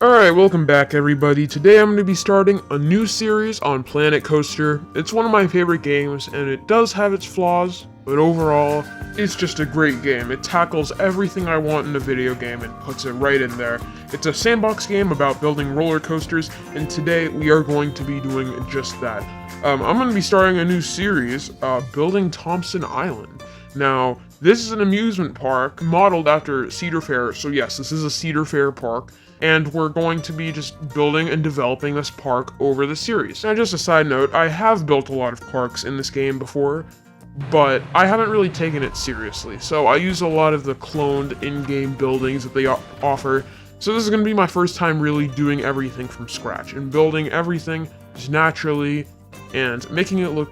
Alright, welcome back everybody. Today I'm going to be starting a new series on Planet Coaster. It's one of my favorite games, and it does have its flaws, but overall, it's just a great game. It tackles everything I want in a video game and puts it right in there. It's a sandbox game about building roller coasters, and today we are going to be doing just that. I'm going to be starting a new series, building Thomson Island. Now, this is an amusement park modeled after Cedar Fair, so yes, this is a Cedar Fair park. And we're going to be just building and developing this park over the series. Now, just a side note, I have built a lot of parks in this game before, but I haven't really taken it seriously. So I use a lot of the cloned in-game buildings that they offer. So this is going to be my first time really doing everything from scratch and building everything just naturally and making it look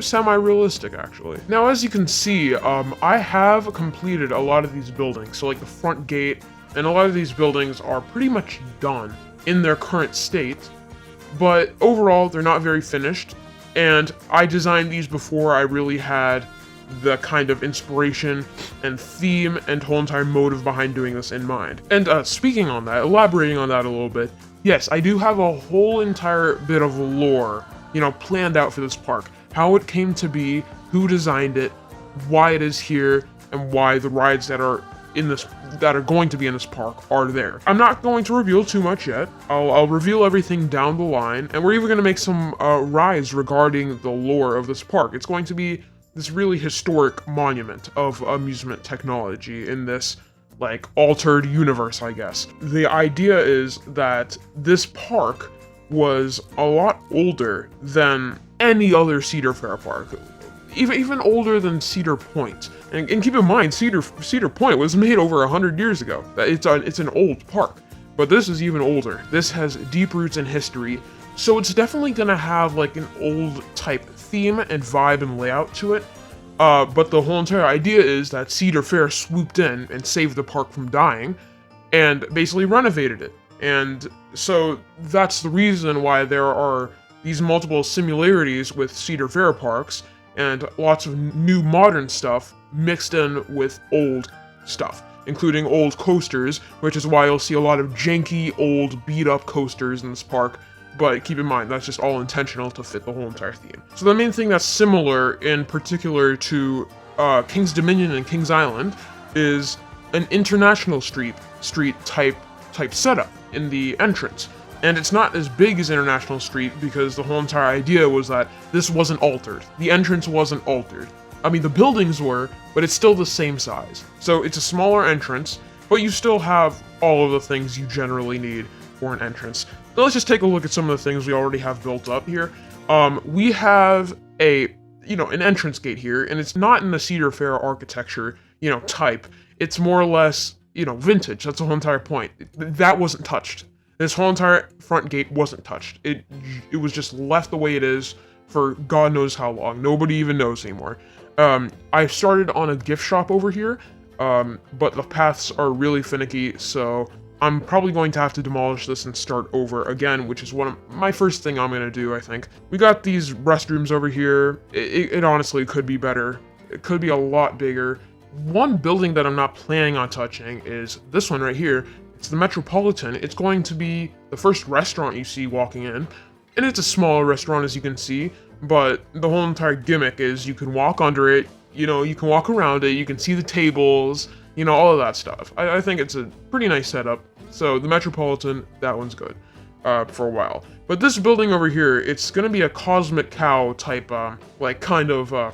semi-realistic, actually. Now, as you can see, I have completed a lot of these buildings. So like the front gate, and a lot of these buildings are pretty much done in their current state, but overall they're not very finished, and I designed these before I really had the kind of inspiration and theme and whole entire motive behind doing this in mind. And speaking on that, elaborating on that a little bit, yes, I do have a whole entire bit of lore, planned out for this park. How it came to be, who designed it, why it is here, and why the rides that are going to be in this park are there. I'm not going to reveal too much yet. I'll reveal everything down the line, and we're even going to make some rides regarding the lore of this park. It's going to be this really historic monument of amusement technology in this altered universe, I guess. The idea is that this park was a lot older than any other Cedar Fair park. Even older than Cedar Point. And keep in mind, Cedar Point was made over 100 years ago. It's an old park, but this is even older. This has deep roots in history, so it's definitely gonna have an old type theme and vibe and layout to it. But the whole entire idea is that Cedar Fair swooped in and saved the park from dying, and basically renovated it. And so that's the reason why there are these multiple similarities with Cedar Fair parks, and lots of new modern stuff mixed in with old stuff, including old coasters, which is why you'll see a lot of janky, old, beat-up coasters in this park, but keep in mind, that's just all intentional to fit the whole entire theme. So the main thing that's similar, in particular to King's Dominion and King's Island, is an international street type setup in the entrance. And it's not as big as International Street because the whole entire idea was that this wasn't altered. The entrance wasn't altered. I mean, the buildings were, but it's still the same size. So it's a smaller entrance, but you still have all of the things you generally need for an entrance. So let's just take a look at some of the things we already have built up here. We have an entrance gate here, and it's not in the Cedar Fair architecture, type. It's more or less, vintage. That's the whole entire point. That wasn't touched. This whole entire front gate wasn't touched. It was just left the way it is for God knows how long. Nobody even knows anymore. I started on a gift shop over here, but the paths are really finicky, so I'm probably going to have to demolish this and start over again, which is my first thing I'm going to do, I think. We got these restrooms over here. It honestly could be better. It could be a lot bigger. One building that I'm not planning on touching is this one right here. It's the Metropolitan. It's going to be the first restaurant you see walking in, and it's a smaller restaurant, as you can see, but the whole entire gimmick is you can walk under it, you can walk around it, you can see the tables, all of that stuff. I think it's a pretty nice setup. So the Metropolitan, that one's good for a while. But this building over here, it's gonna be a Cosmic Cow type,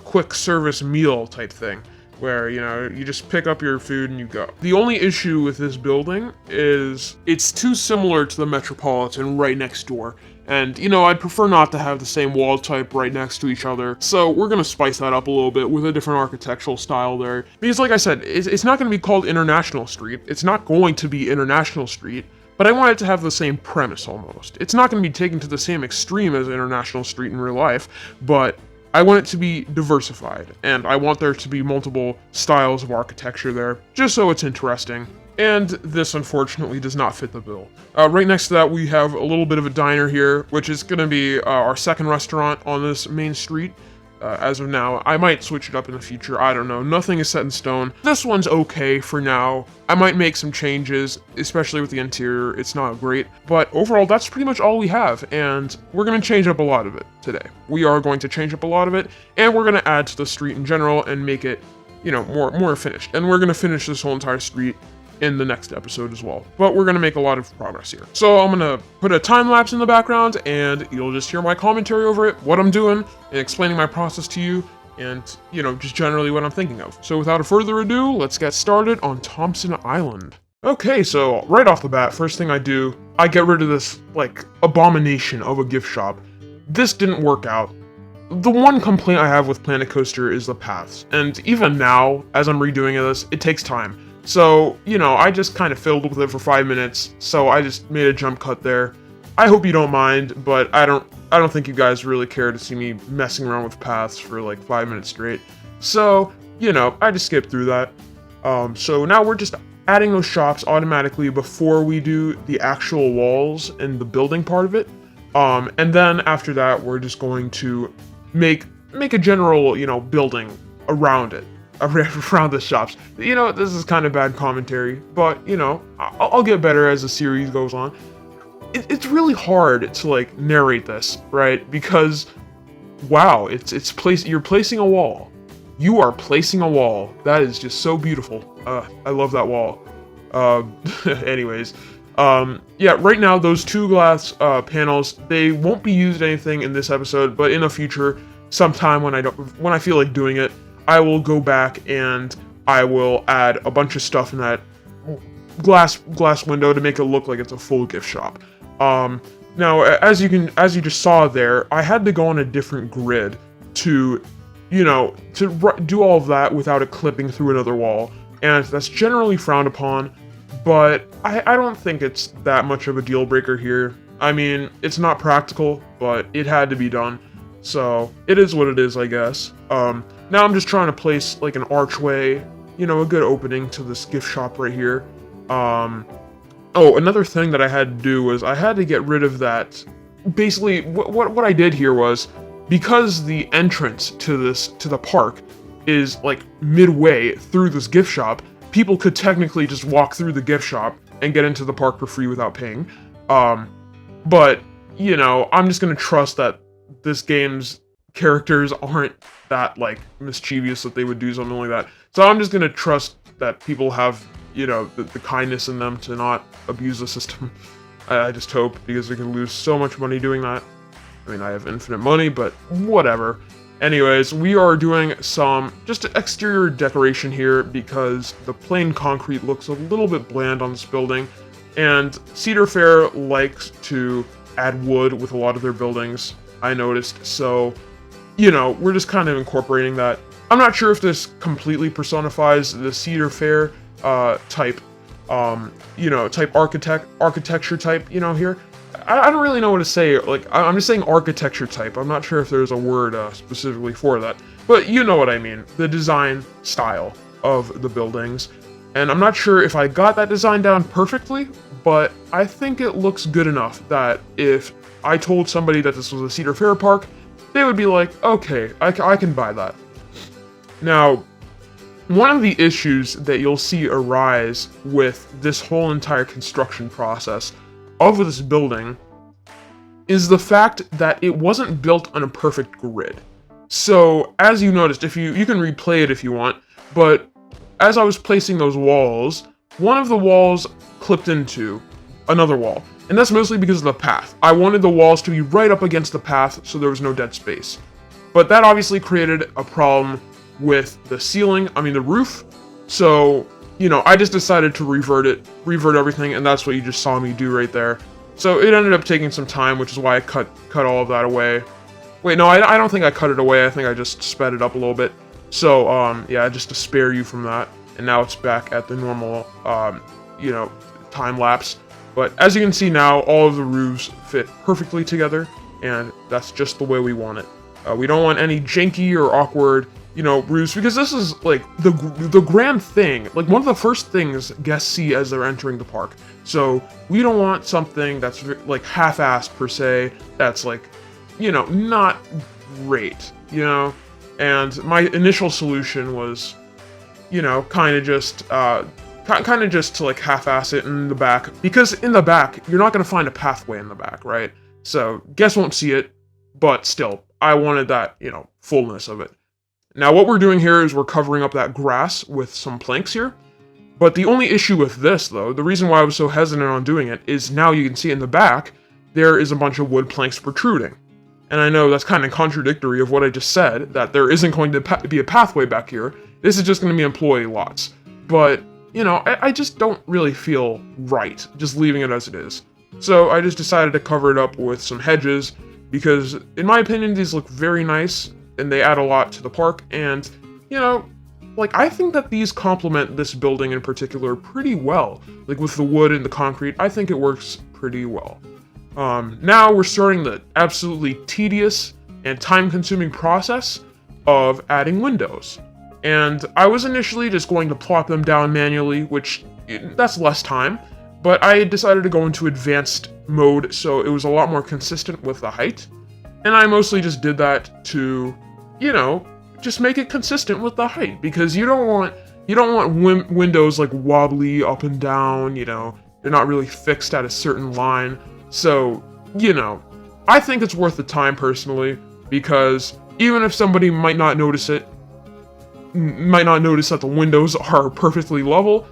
quick service meal type thing, where, you just pick up your food and you go. The only issue with this building is it's too similar to the Metropolitan right next door. And, I'd prefer not to have the same wall type right next to each other. So we're going to spice that up a little bit with a different architectural style there. Because like I said, it's not going to be called International Street. It's not going to be International Street. But I want it to have the same premise almost. It's not going to be taken to the same extreme as International Street in real life, but I want it to be diversified, and I want there to be multiple styles of architecture there, just so it's interesting. And this, unfortunately, does not fit the bill. Right next to that, we have a little bit of a diner here, which is going to be our second restaurant on this main street. as of now. I might switch it up in the future, I don't know. Nothing is set in stone. This one's okay for now. I might make some changes, especially with the interior. It's not great, but overall, that's pretty much all we have, and we're gonna change up a lot of it today. We are going to change up a lot of it, and we're gonna add to the street in general and make it, you know, more finished. And we're gonna finish this whole entire street in the next episode as well. But we're gonna make a lot of progress here. So I'm gonna put a time lapse in the background and you'll just hear my commentary over it, what I'm doing, and explaining my process to you, and, you know, just generally what I'm thinking of. So without further ado, let's get started on Thomson Island. Okay, so right off the bat, first thing I do, I get rid of this, like, abomination of a gift shop. This didn't work out. The one complaint I have with Planet Coaster is the paths, and even now, as I'm redoing this, it takes time. So, you know, I just kind of fiddled with it for 5 minutes, so I just made a jump cut there. I hope you don't mind, but I don't think you guys really care to see me messing around with paths for like 5 minutes straight. So, you know, I just skipped through that. So now we're just adding those shops automatically before we do the actual walls and the building part of it. And then after that, we're just going to make a general, you know, building around it. Around the shops. You know, this is kind of bad commentary, but, you know, I'll get better as the series goes on. It's really hard to, like, narrate this, right? Because, wow, you're placing a wall. You are placing a wall. That is just so beautiful. I love that wall. Anyways, yeah, right now, those two glass panels, they won't be used anything in this episode, but in the future, sometime when I feel like doing it, I will go back and I will add a bunch of stuff in that glass window to make it look like it's a full gift shop. Now, as you just saw there, I had to go on a different grid to, you know, to do all of that without it clipping through another wall, and that's generally frowned upon, but I don't think it's that much of a deal breaker here. I mean, it's not practical, but it had to be done, so it is what it is, I guess. Now I'm just trying to place, like, an archway, you know, a good opening to this gift shop right here. Oh, another thing that I had to do was I had to get rid of that. Basically, what I did here was, because the entrance to the park is, like, midway through this gift shop, people could technically just walk through the gift shop and get into the park for free without paying. But, you know, I'm just gonna trust that this game's characters aren't that, like, mischievous that they would do something like that. So I'm just gonna trust that people have, you know, the kindness in them to not abuse the system. I just hope, because we can lose so much money doing that. I mean, I have infinite money, but whatever. Anyways, we are doing some just exterior decoration here because the plain concrete looks a little bit bland on this building, and Cedar Fair likes to add wood with a lot of their buildings, I noticed, so, you know, we're just kind of incorporating that. I'm not sure if this completely personifies the Cedar Fair type, you know, type architecture type, you know, here. I don't really know what to say. Like, I'm just saying architecture type. I'm not sure if there's a word specifically for that, but you know what I mean. The design style of the buildings. And I'm not sure if I got that design down perfectly, but I think it looks good enough that if I told somebody that this was a Cedar Fair park, they would be like, okay, I can buy that. Now, one of the issues that you'll see arise with this whole entire construction process of this building is the fact that it wasn't built on a perfect grid. So, as you noticed, if you can replay it if you want, but as I was placing those walls, one of the walls clipped into another wall. And that's mostly because of the path. I wanted the walls to be right up against the path so there was no dead space. But that obviously created a problem with the ceiling, the roof. So, you know, I just decided to revert everything, and that's what you just saw me do right there. So it ended up taking some time, which is why I cut all of that away. Wait, no, I don't think I cut it away. I think I just sped it up a little bit. So, yeah, just to spare you from that. And now it's back at the normal, you know, time lapse. But as you can see now, all of the roofs fit perfectly together, and that's just the way we want it. We don't want any janky or awkward, you know, roofs, because this is, like, the grand thing. Like, one of the first things guests see as they're entering the park. So, we don't want something that's, like, half-assed, per se, that's, like, you know, not great, you know? And my initial solution was, you know, kind of just to like half-ass it in the back, because in the back you're not going to find a pathway in the back, right? So guests won't see it, but still, I wanted that, you know, fullness of it. Now what we're doing here is we're covering up that grass with some planks here. But the only issue with this, though, the reason why I was so hesitant on doing it, is now you can see in the back, there is a bunch of wood planks protruding. And I know that's kind of contradictory of what I just said, that there isn't going to be a pathway back here. This is just going to be employee lots. But, you know, I just don't really feel right just leaving it as it is. So I just decided to cover it up with some hedges, because in my opinion, these look very nice, and they add a lot to the park, and, you know, like, I think that these complement this building in particular pretty well. Like, with the wood and the concrete, I think it works pretty well. Now we're starting the absolutely tedious and time-consuming process of adding windows. And I was initially just going to plop them down manually, which, that's less time, but I decided to go into advanced mode, so it was a lot more consistent with the height. And I mostly just did that to, you know, just make it consistent with the height, because you don't want windows like wobbly up and down, you know, they're not really fixed at a certain line. So, you know, I think it's worth the time personally, because even if somebody might not notice that the windows are perfectly level,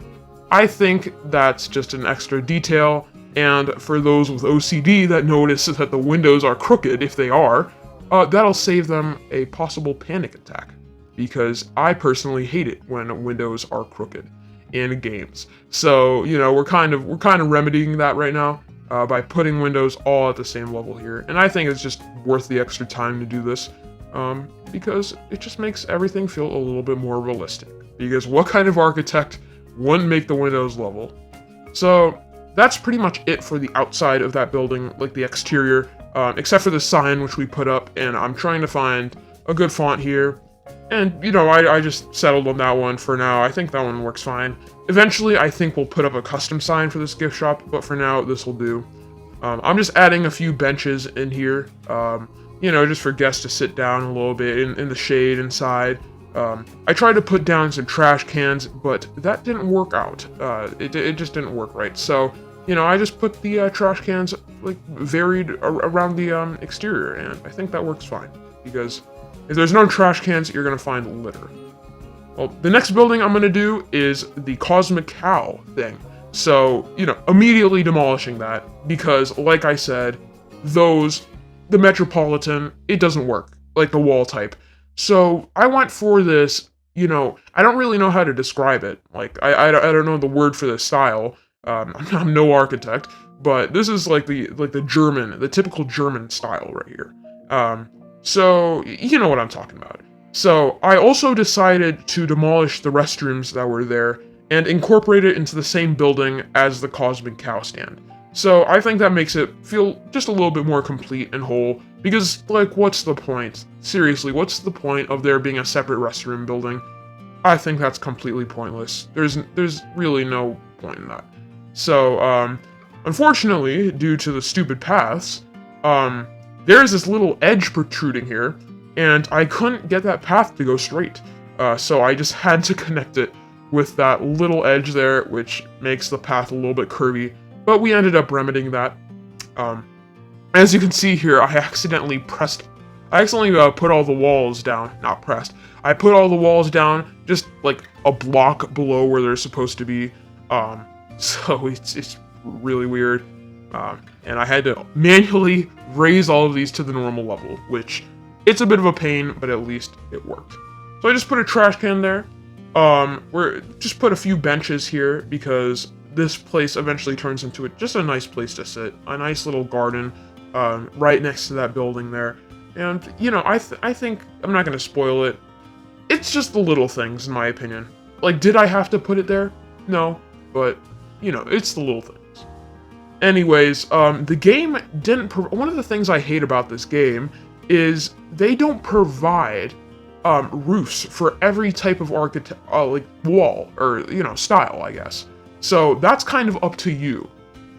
I think that's just an extra detail. And for those with OCD that notice that the windows are crooked, if they are, that'll save them a possible panic attack, because I personally hate it when windows are crooked in games. So, you know, we're kind of remedying that right now by putting windows all at the same level here. And I think it's just worth the extra time to do this, because it just makes everything feel a little bit more realistic. Because what kind of architect wouldn't make the windows level? So that's pretty much it for the outside of that building, like the exterior. Except for the sign which we put up, and I'm trying to find a good font here. And, you know, I just settled on that one for now. I think that one works fine. Eventually, I think we'll put up a custom sign for this gift shop, but for now, this will do. I'm just adding a few benches in here, you know, just for guests to sit down a little bit in the shade inside. I tried to put down some trash cans, but that didn't work out. It just didn't work right. So, you know, I just put the trash cans, like, varied around the exterior, and I think that works fine, because if there's no trash cans, you're gonna find litter. Well, the next building I'm gonna do is the Cosmic Cow thing. So, you know, immediately demolishing that, because, like I said, the Metropolitan, it doesn't work, like the wall type. So, I went for this, you know, I don't really know how to describe it. Like, I don't know the word for this style. I'm no architect, but this is like the typical German style right here. So you know what I'm talking about. So I also decided to demolish the restrooms that were there and incorporate it into the same building as the Cosmic Cow stand. So I think that makes it feel just a little bit more complete and whole, because, like, what's the point? Seriously, what's the point of there being a separate restroom building? I think that's completely pointless. There's really no point in that. So, unfortunately, due to the stupid paths, there's this little edge protruding here, and I couldn't get that path to go straight. So I just had to connect it with that little edge there, which makes the path a little bit curvy, but we ended up remedying that. As you can see here, I accidentally put all the walls down, not pressed. I put all the walls down just like a block below where they're supposed to be. So it's really weird. And I had to manually raise all of these to the normal level, which it's a bit of a pain, but at least it worked. So I just put a trash can there. We're just put a few benches here because this place eventually turns into just a nice place to sit, a nice little garden, right next to that building there. And, you know, I think, I'm not going to spoil it. It's just the little things, in my opinion. Like, did I have to put it there? No, but, you know, it's the little things. Anyways, the game didn't, one of the things I hate about this game is they don't provide, roofs for every type of like, wall, or, you know, style, I guess. So, that's kind of up to you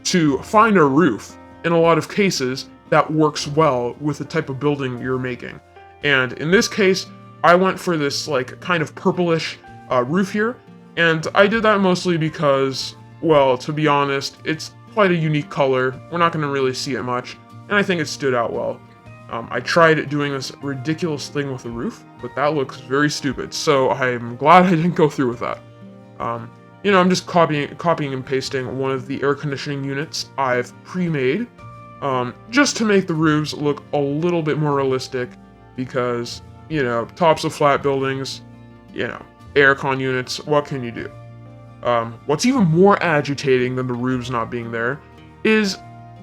to find a roof, in a lot of cases, that works well with the type of building you're making. And in this case, I went for this like kind of purplish roof here, and I did that mostly because, well, to be honest, it's quite a unique color. We're not going to really see it much, and I think it stood out well. I tried doing this ridiculous thing with the roof, but that looks very stupid, so I'm glad I didn't go through with that. You know, I'm just copying and pasting one of the air conditioning units I've pre-made, just to make the roofs look a little bit more realistic, because, you know, tops of flat buildings, you know, aircon units, what can you do? What's even more agitating than the roofs not being there is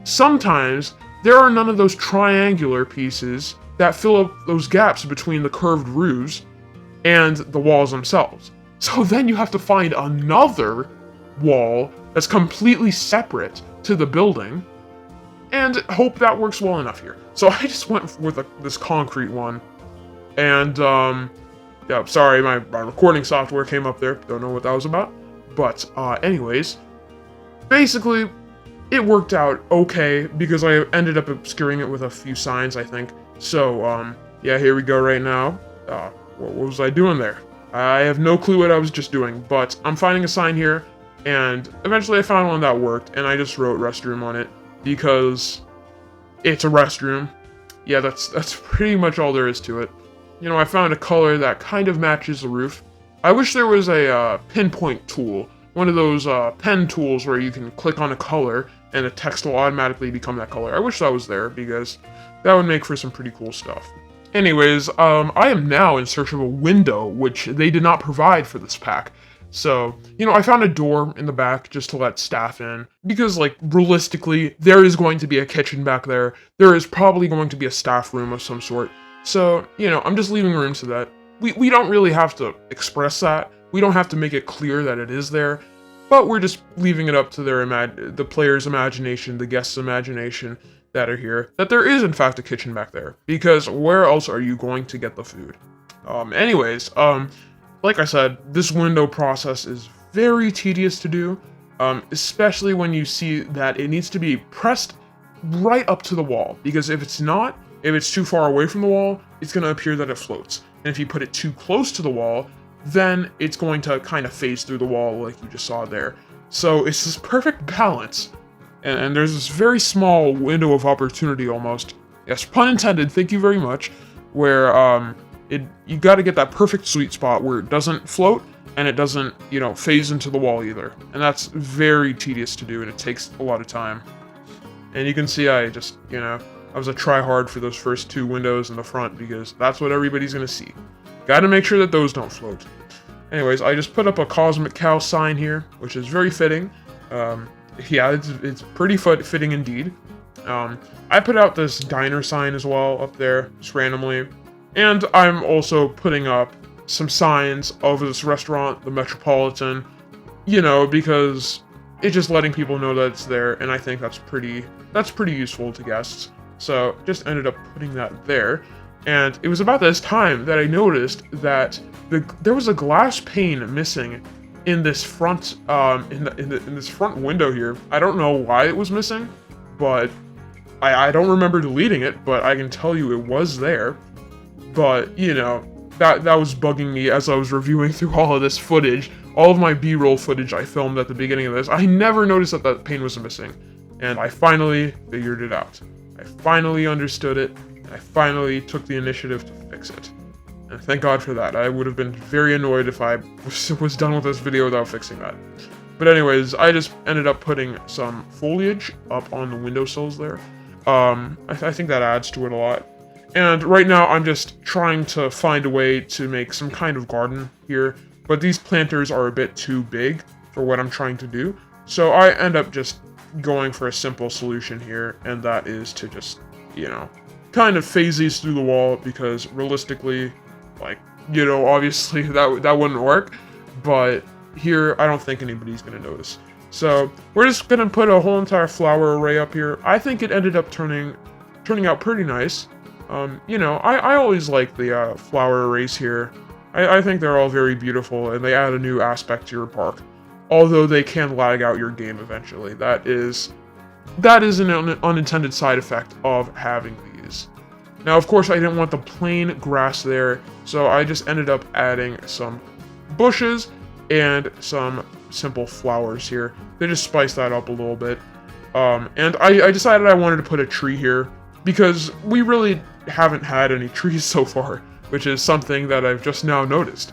sometimes there are none of those triangular pieces that fill up those gaps between the curved roofs and the walls themselves. So then you have to find another wall that's completely separate to the building and hope that works well enough here. So I just went with this concrete one, and yeah, sorry, my recording software came up there, don't know what that was about. But anyways, basically, it worked out okay, because I ended up obscuring it with a few signs, I think. So, yeah, here we go right now. What was I doing there? I have no clue what I was just doing, but I'm finding a sign here, and eventually I found one that worked, and I just wrote restroom on it, because it's a restroom. Yeah, that's pretty much all there is to it. You know, I found a color that kind of matches the roof. I wish there was a pinpoint tool, one of those pen tools where you can click on a color and the text will automatically become that color. I wish that was there, because that would make for some pretty cool stuff. Anyways, I am now in search of a window, which they did not provide for this pack. So, you know, I found a door in the back just to let staff in, because, like, realistically, there is going to be a kitchen back there. There is probably going to be a staff room of some sort. So, you know, I'm just leaving room to that. We don't really have to express that. We don't have to make it clear that it is there, but we're just leaving it up to the player's imagination, the guest's imagination that are here, that there is in fact a kitchen back there, because where else are you going to get the food? Anyways, like I said, this window process is very tedious to do, especially when you see that it needs to be pressed right up to the wall, because if it's not, if it's too far away from the wall, it's going to appear that it floats. And if you put it too close to the wall, then it's going to kind of phase through the wall like you just saw there. So it's this perfect balance. And there's this very small window of opportunity almost. Yes, pun intended, thank you very much. Where you got to get that perfect sweet spot where it doesn't float and it doesn't, you know, phase into the wall either. And that's very tedious to do, and it takes a lot of time. And you can see I just, you know, I was a try-hard for those first two windows in the front, because that's what everybody's going to see. Gotta make sure that those don't float. Anyways, I just put up a Cosmic Cow sign here, which is very fitting. Yeah, it's pretty fitting indeed. I put out this diner sign as well up there, just randomly. And I'm also putting up some signs of this restaurant, the Metropolitan, you know, because it's just letting people know that it's there, and I think that's pretty useful to guests. So just ended up putting that there. And it was about this time that I noticed that there was a glass pane missing in this front in this front window here. I don't know why it was missing, but I don't remember deleting it, but I can tell you it was there. But, you know, that was bugging me as I was reviewing through all of this footage, all of my B-roll footage I filmed at the beginning of this. I never noticed that pane was missing, and I finally figured it out. I finally understood it, and I finally took the initiative to fix it. And thank God for that. I would have been very annoyed if I was done with this video without fixing that. But anyways, I just ended up putting some foliage up on the windowsills there. I think that adds to it a lot. And right now I'm just trying to find a way to make some kind of garden here, but these planters are a bit too big for what I'm trying to do. So I end up just going for a simple solution here, and that is to just, you know, kind of phase these through the wall, because realistically, like, you know, obviously that wouldn't work, but here I don't think anybody's gonna notice. So we're just gonna put a whole entire flower array up here. I think it ended up turning out pretty nice. You know, I always like the flower arrays here. I think they're all very beautiful, and they add a new aspect to your park. Although they can lag out your game eventually. That is an unintended side effect of having these. Now, of course, I didn't want the plain grass there, so I just ended up adding some bushes and some simple flowers here. They just spice that up a little bit. And I decided I wanted to put a tree here because we really haven't had any trees so far, which is something that I've just now noticed.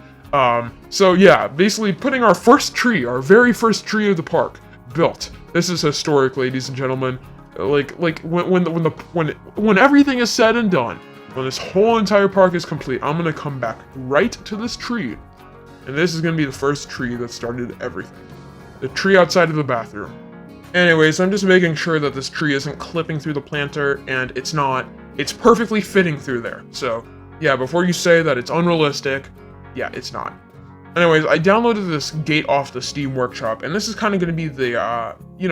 So yeah, basically putting our first tree, our very first tree of the park, built. This is historic, ladies and gentlemen. Like when everything is said and done, when this whole entire park is complete, I'm gonna come back right to this tree, and this is gonna be the first tree that started everything. The tree outside of the bathroom. Anyways, I'm just making sure that this tree isn't clipping through the planter, and it's not. It's perfectly fitting through there. So yeah, before you say that it's unrealistic, yeah, it's not. Anyways, I downloaded this gate off the Steam Workshop, and this is kind of going to be the,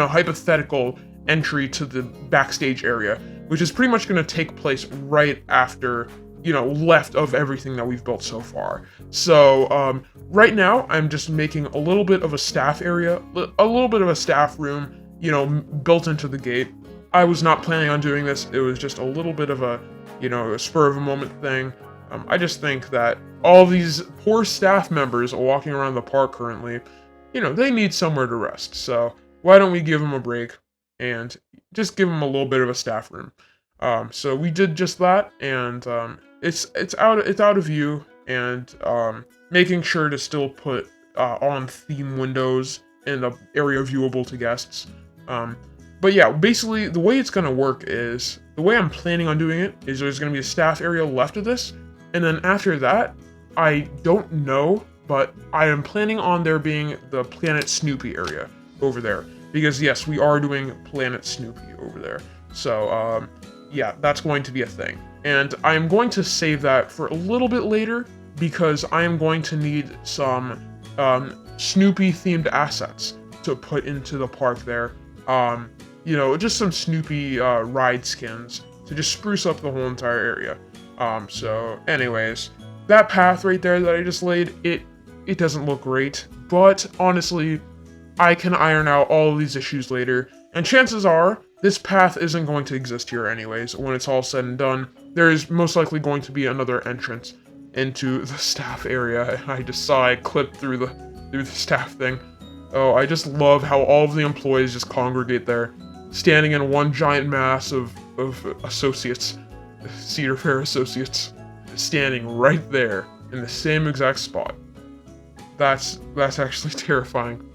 hypothetical entry to the Backstage area, which is pretty much going to take place right after, left of everything that we've built so far. So, right now, I'm just making a little bit of a staff area, a little bit of a staff room, built into the gate. I was not planning on doing this. It was just a little bit of a spur of a moment thing. I just think that all these poor staff members walking around the park currently, they need somewhere to rest. So why don't we give them a break and just give them a little bit of a staff room? So we did just that, and it's out of view, and making sure to still put on theme windows in the area viewable to guests. But yeah, basically the way it's gonna work is, the way I'm planning on doing it is there's gonna be a staff area left of this, and then after that, I don't know, but I am planning on there being the Planet Snoopy area over there. Because yes, we are doing Planet Snoopy over there. So, yeah, that's going to be a thing. And I am going to save that for a little bit later, because I am going to need some Snoopy-themed assets to put into the park there. Just some Snoopy ride skins to just spruce up the whole entire area. So anyways, that path right there that I just laid, it doesn't look great, but honestly, I can iron out all of these issues later, and chances are, this path isn't going to exist here anyways. When it's all said and done, there is most likely going to be another entrance into the staff area. I just saw I clipped through the staff thing. Oh, I just love how all of the employees just congregate there, standing in one giant mass of associates. Cedar Fair associates, standing right there in the same exact spot. That's actually terrifying.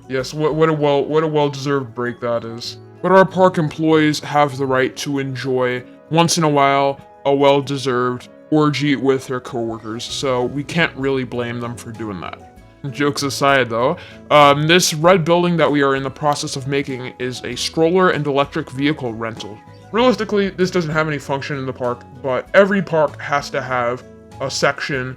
Yes, what a well-deserved break that is. But our park employees have the right to enjoy, once in a while, a well-deserved orgy with their coworkers, so we can't really blame them for doing that. Jokes aside, though, this red building that we are in the process of making is a stroller and electric vehicle rental. Realistically, this doesn't have any function in the park, but every park has to have a section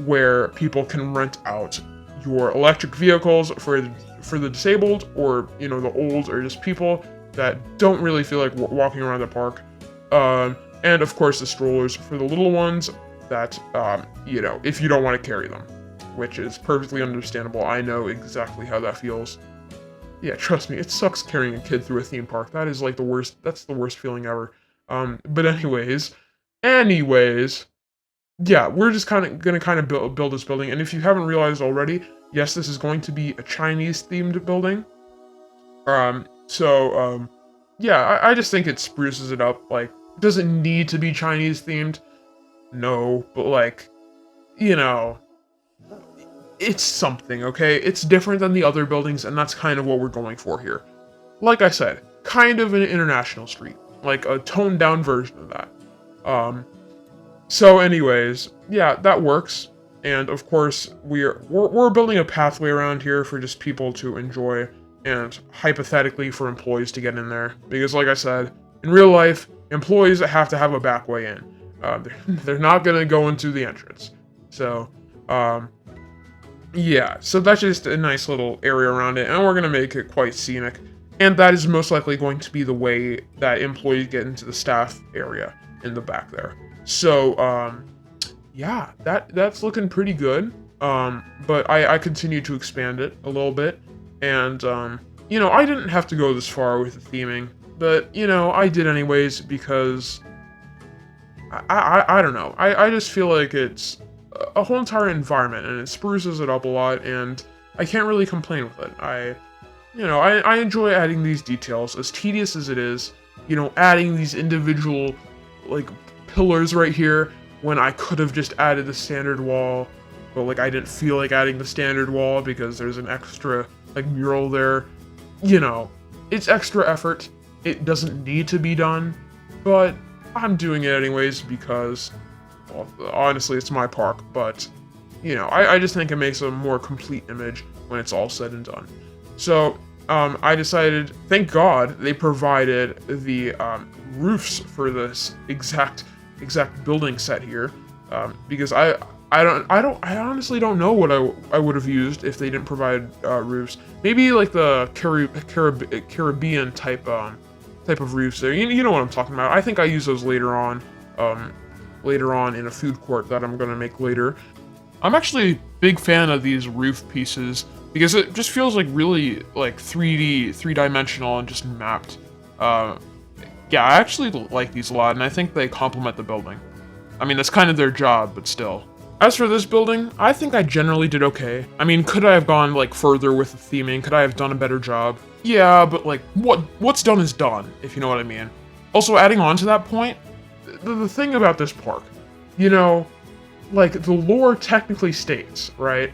where people can rent out your electric vehicles for the disabled, or the old, or just people that don't really feel like walking around the park. And of course the strollers for the little ones that, if you don't want to carry them, which is perfectly understandable. I know exactly how that feels. Yeah, trust me, it sucks carrying a kid through a theme park. That is like the worst, that's the worst feeling ever. But anyways, yeah, we're just gonna build this building, and if you haven't realized already, yes, this is going to be a Chinese-themed building. Yeah, I just think it spruces it up. Like, it doesn't need to be Chinese-themed, no, but like, it's something, okay? It's different than the other buildings, and that's kind of what we're going for here. Like I said, kind of an international street, like a toned-down version of that. So anyways, yeah, that works. And of course, we're building a pathway around here for just people to enjoy, and hypothetically for employees to get in there. Because like I said, in real life, employees have to have a back way in. They're not gonna go into the entrance. So, yeah, so that's just a nice little area around it, and we're gonna make it quite scenic. And that is most likely going to be the way that employees get into the staff area in the back there. So, yeah, that's looking pretty good. But I continue to expand it a little bit. And, I didn't have to go this far with the theming, but, I did anyways because, I don't know. I just feel like it's a whole entire environment, and it spruces it up a lot, and I can't really complain with it. I enjoy adding these details, as tedious as it is, adding these individual, like, pillars right here, when I could have just added the standard wall, but, like, I didn't feel like adding the standard wall because there's an extra, like, mural there. It's extra effort. It doesn't need to be done, but I'm doing it anyways because, well, honestly, it's my park, but, I just think it makes a more complete image when it's all said and done. So, I decided, thank God, they provided the roofs for this exact building set here, because I honestly don't know what I would have used if they didn't provide roofs. Maybe like the Caribbean type of roofs there. You know what I'm talking about. I think I use those later on in a food court that I'm gonna make later. I'm actually a big fan of these roof pieces because it just feels like really like 3D, three-dimensional, and just mapped. Yeah, I actually like these a lot, and I think they complement the building. I mean, that's kind of their job, but still. As for this building, I think I generally did okay. I mean, could I have gone, like, further with the theming? Could I have done a better job? Yeah, but, like, what's done is done, if you know what I mean. Also, adding on to that point, the thing about this park, like, the lore technically states, right,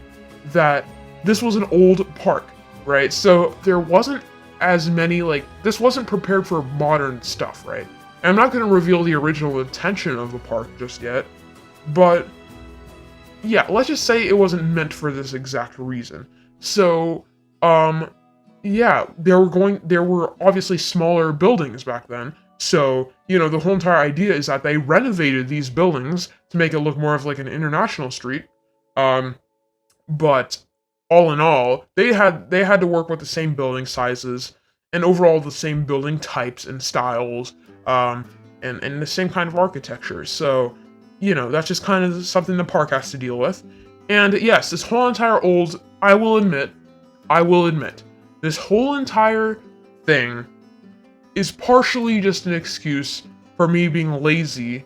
that this was an old park, right? So there wasn't as many, like, this wasn't prepared for modern stuff, right? And I'm not going to reveal the original intention of the park just yet, but yeah, let's just say it wasn't meant for this exact reason. So, yeah, there were obviously smaller buildings back then. So, the whole entire idea is that they renovated these buildings to make it look more of like an international street. But all in all, they had to work with the same building sizes and overall the same building types and styles, and the same kind of architecture. So, that's just kind of something the park has to deal with. And yes, this whole entire I will admit, this whole entire thing is partially just an excuse for me being lazy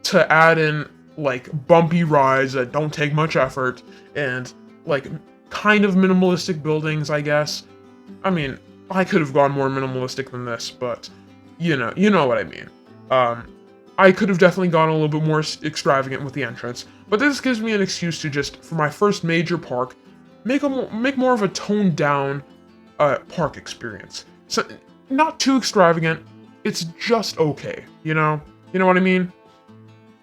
to add in, like, bumpy rides that don't take much effort, and, like, kind of minimalistic buildings, I guess. I mean, I could have gone more minimalistic than this, but, you know what I mean. I could have definitely gone a little bit more extravagant with the entrance, but this gives me an excuse to just, for my first major park, make more of a toned down park experience. So, not too extravagant, it's just okay, you know what I mean?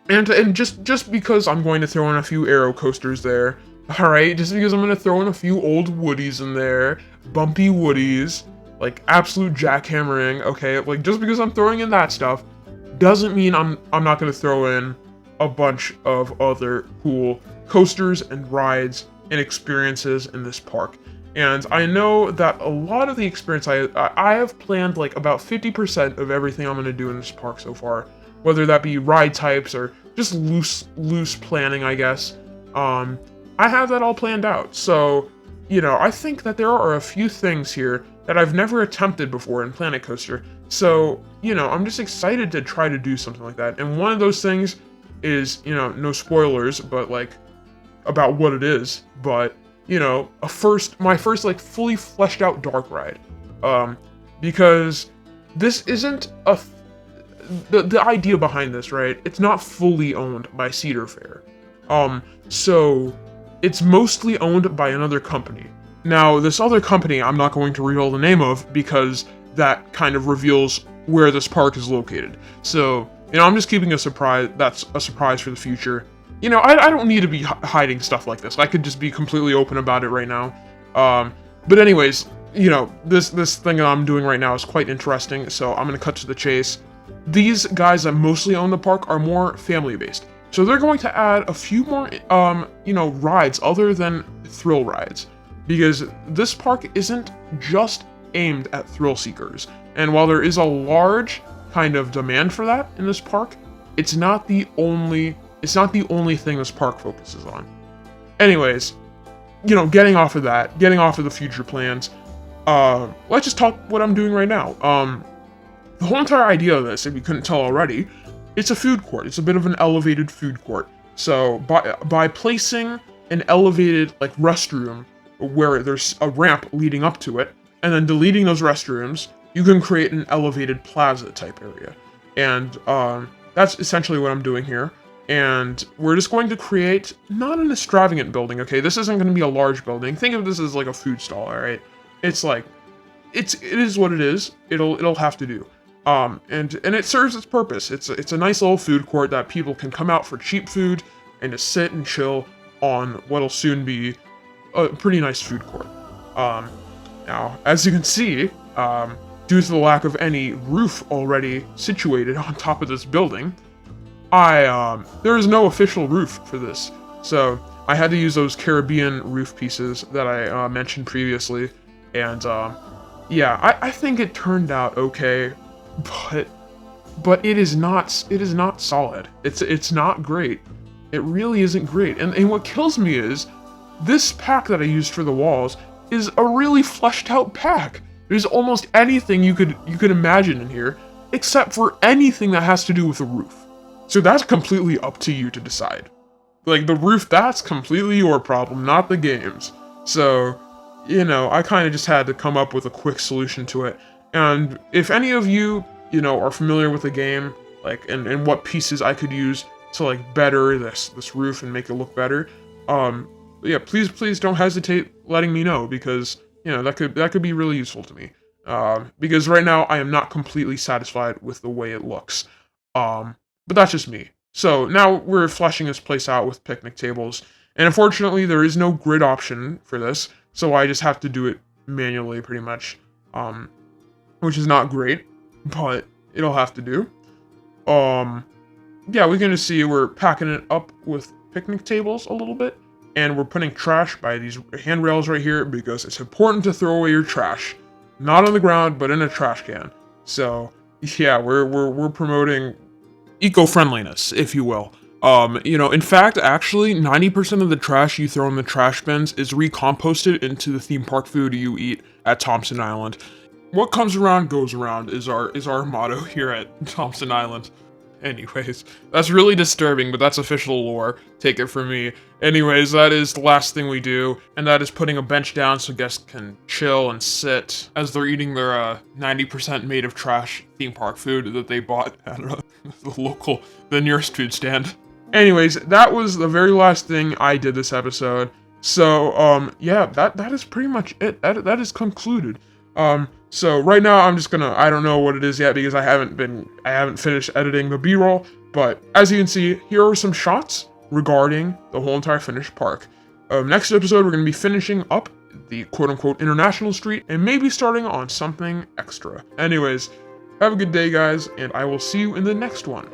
And just because I'm going to throw in a few Aero coasters there, alright, just because I'm going to throw in a few old Woodies in there, bumpy Woodies, like absolute jackhammering, okay, like just because I'm throwing in that stuff, doesn't mean I'm not going to throw in a bunch of other cool coasters and rides and experiences in this park. And I know that a lot of the experience I have planned like about 50% of everything I'm going to do in this park so far, whether that be ride types or just loose planning, I guess. I have that all planned out. So, I think that there are a few things here that I've never attempted before in Planet Coaster. So, I'm just excited to try to do something like that. And one of those things is, no spoilers, but like about what it is, but my first like fully fleshed out dark ride. Because this isn't the idea behind this, right? It's not fully owned by Cedar Fair. So it's mostly owned by another company. Now, this other company I'm not going to reveal the name of because that kind of reveals where this park is located. So, I'm just keeping a surprise. That's a surprise for the future. I don't need to be hiding stuff like this. I could just be completely open about it right now. But anyways, this thing that I'm doing right now is quite interesting, so I'm going to cut to the chase. These guys that mostly own the park are more family-based. So they're going to add a few more, rides other than thrill rides. Because this park isn't just aimed at thrill seekers. And while there is a large kind of demand for that in this park, it's not the only thing this park focuses on. Anyways, getting off of the future plans, let's just talk what I'm doing right now. The whole entire idea of this, if you couldn't tell already, it's a food court. It's a bit of an elevated food court. So by placing an elevated like restroom where there's a ramp leading up to it, and then deleting those restrooms, you can create an elevated plaza type area. And that's essentially what I'm doing here. And we're just going to create not an extravagant building, okay? This isn't going to be a large building. Think of this as like a food stall, all right? It's like, it is what it is. It'll have to do. And it serves its purpose. It's a nice little food court that people can come out for cheap food and to sit and chill on what'll soon be a pretty nice food court. Now, as you can see, due to the lack of any roof already situated on top of this building, there is no official roof for this. So I had to use those Caribbean roof pieces that I mentioned previously. And yeah, I think it turned out okay, but it is not solid. It's not great. It really isn't great. And what kills me is this pack that I used for the walls is a really fleshed out pack. There's almost anything you could imagine in here, except for anything that has to do with the roof. So that's completely up to you to decide. Like, the roof, that's completely your problem, not the game's. So, you know, I kind of just had to come up with a quick solution to it. And if any of you, you know, are familiar with the game, like, and what pieces I could use to, like, better this roof and make it look better, yeah, please don't hesitate letting me know, because, you know, that could be really useful to me. Because right now I am not completely satisfied with the way it looks. But that's just me. So now we're fleshing this place out with picnic tables, and unfortunately there is no grid option for this, so I just have to do it manually pretty much, which is not great, but it'll have to do. Yeah, we can just see we're packing it up with picnic tables a little bit, and we're putting trash by these handrails right here because it's important to throw away your trash, not on the ground, but in a trash can. So yeah, we're promoting eco-friendliness, if you will. You know, in fact, actually, 90% of the trash you throw in the trash bins is recomposted into the theme park food you eat at Thomson Island. What comes around goes around is our motto here at Thomson Island. Anyways, that's really disturbing, but that's official lore. Take it from me. Anyways, that is the last thing we do, and that is putting a bench down so guests can chill and sit as they're eating their 90% made of trash theme park food that they bought at the nearest food stand. Anyways, that was the very last thing I did this episode. So, yeah, that is pretty much it. That is concluded. So right now I'm just gonna, I don't know what it is yet because I haven't finished editing the B-roll, but as you can see, here are some shots regarding the whole entire finished park. Next episode, we're gonna be finishing up the quote-unquote international street and maybe starting on something extra. Anyways, have a good day, guys, and I will see you in the next one.